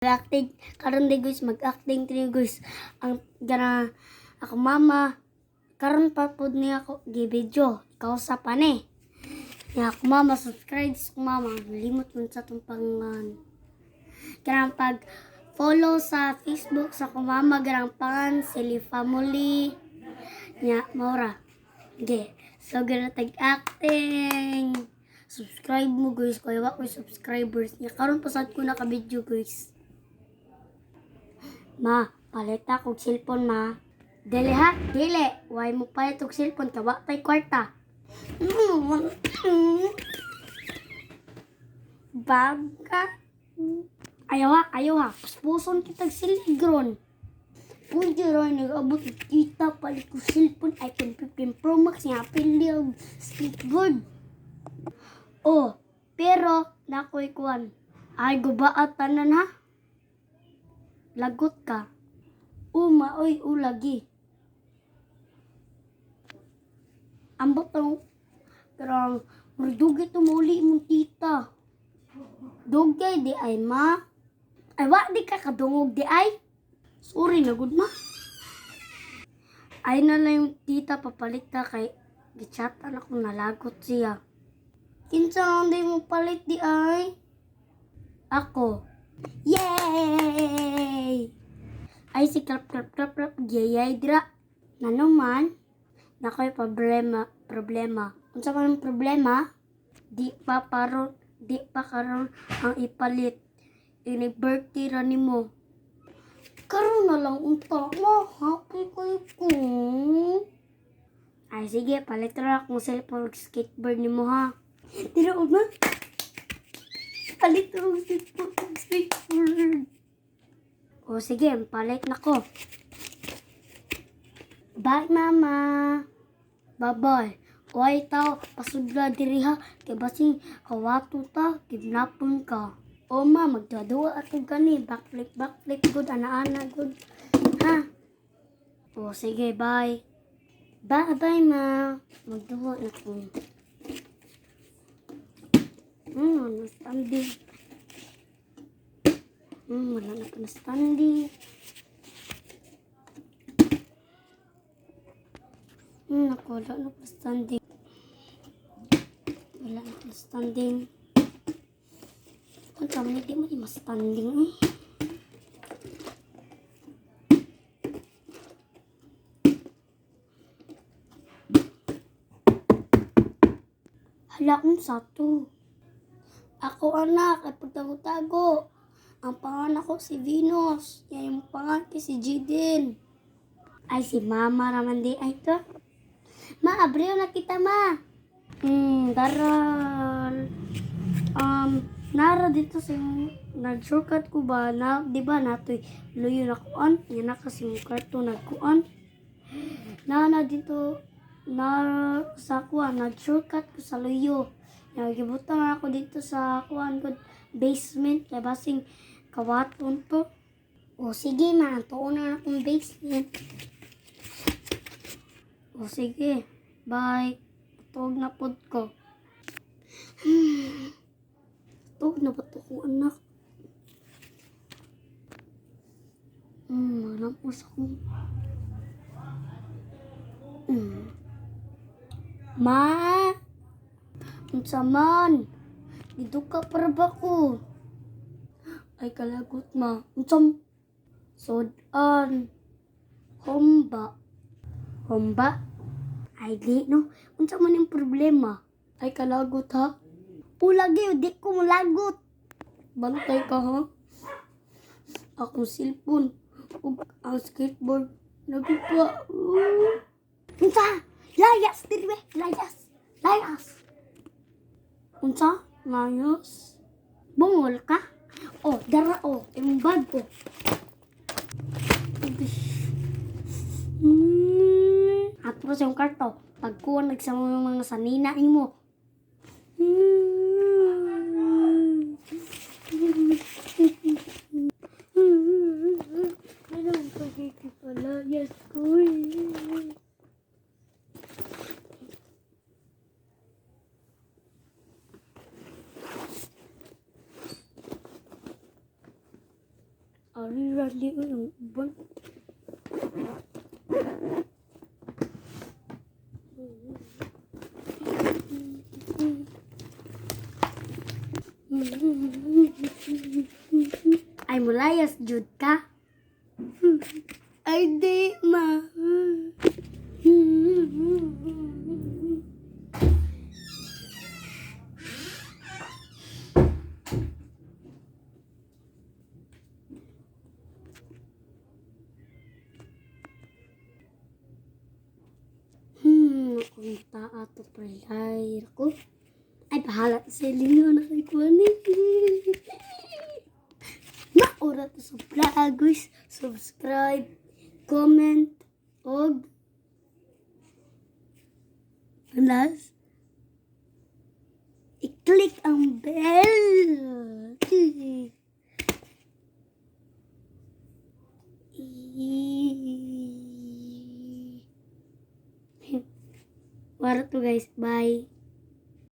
Acting karon di guys, mag-acting tini guys. Ang gana ako mama karon pa pod ni ako gi-video. Ikaw sa pa ni. Ya ako mama, subscribe sa mama. Limot man sa tong pangan. Kanang pag follow sa Facebook sa ako mama garang pangan Silly Family. Ya maura. Okay. So gana tag-acting. Subscribe mo guys, kaya wa ko subscribers niya. Karon pasad ko naka-video guys. Ma, palit ako cellphone ma. Dili ha, dili. Why mo palit og cellphone ka? Wa tay kwarta. Baga. Ayaw ha. Puspuson kitag siligron. Pwede rin nag-abot kita palit ko cellphone iPhone 15 Pro Max niya. Pili og skateboard. Oh, pero nakoy kuan. Ay gubaat tanan ha. Lagot ka. Maoy ulagi. Ambot ang karang murdugi to muli mong tita. Dugay di ay ma. Ay wa di ka kadungog di ay. Sorry na gud ma. Ay na lang yung tita papalit ka kay gichatan ako nalagot siya. Kinsa ang di mo palit di ay? Ako. Yay! Ay si klap yay dira. Nanuman nakoy problema. Unsa man problema? Di pa karon ang ipalit. Ini birthday ra nimo. Karon na lang unta mo. Happy ko. Ay sige, palit ra akong cellphone skateboard nimo ha. Dira na. Palit ako skateboard. O sige, palit na ko. Bye, mama. Bye-bye. Uy, tao, pasudla diri ha. Kaya basing kawato ta, kidnapon ka. O ma, magdadua ato gani. Backflip, good, ana-ana, good. Ha? O sige, bye. Bye-bye, ma. Magdua na ko. Standing. Wala na pa na standing. Wala na pa standing. Wala na pa standing. Ang kami di mo di ma-standing eh. Hala kong sato. Ako anak, ay pagtago-tago. Ang pangalan ko si Venus. Yung pangalan ko si Jiden. Ay, si Mama raman di. Ay, to. Ma, abriyo na kita, ma. Daral. Nara dito sa nag-shortcut ko ba? Di ba nato'y luyo na kuan? Yan na kasi yung karto nagkuan. Na dito, sa kuan, nag-shortcut ko sa luyo. Nagibutan ako dito sa kuan ko basement kay basing kawaton to. O sige ma, tuon na akong basement. O sige, bye. Tuog na pod ko. Tuog na ba to ko anak? Malampos ako. Ma! Unsa man? Dito ka para ba ko? Ay kalagot ma. Unsam? Sodan. Homba. Homba? Ay di no. Unsa man yung problema? Ay kalagot ha? Ulagi, di ko mulagot. Bantay ka ha? Akong cellphone. Ug ang skateboard. Nagpa. Unsa? Layas dirwe. Layas. Unsa? Layas? Bungol ka? Oh, dara oh. Imong bag ko. Ato sa yung karto. Pagkuha nagsama ng mga sanina mo. Ano ang pagkikipalayas ko eh. Ari rali yung uban. Ay mulayas jud ka. Ay di ma. Kung taa to playay ko. Ay bahala sa linyo na kay kuan ni. Maura to sa vlog guys. Subscribe, comment, og last i-click ang bell. Wala to guys. Bye.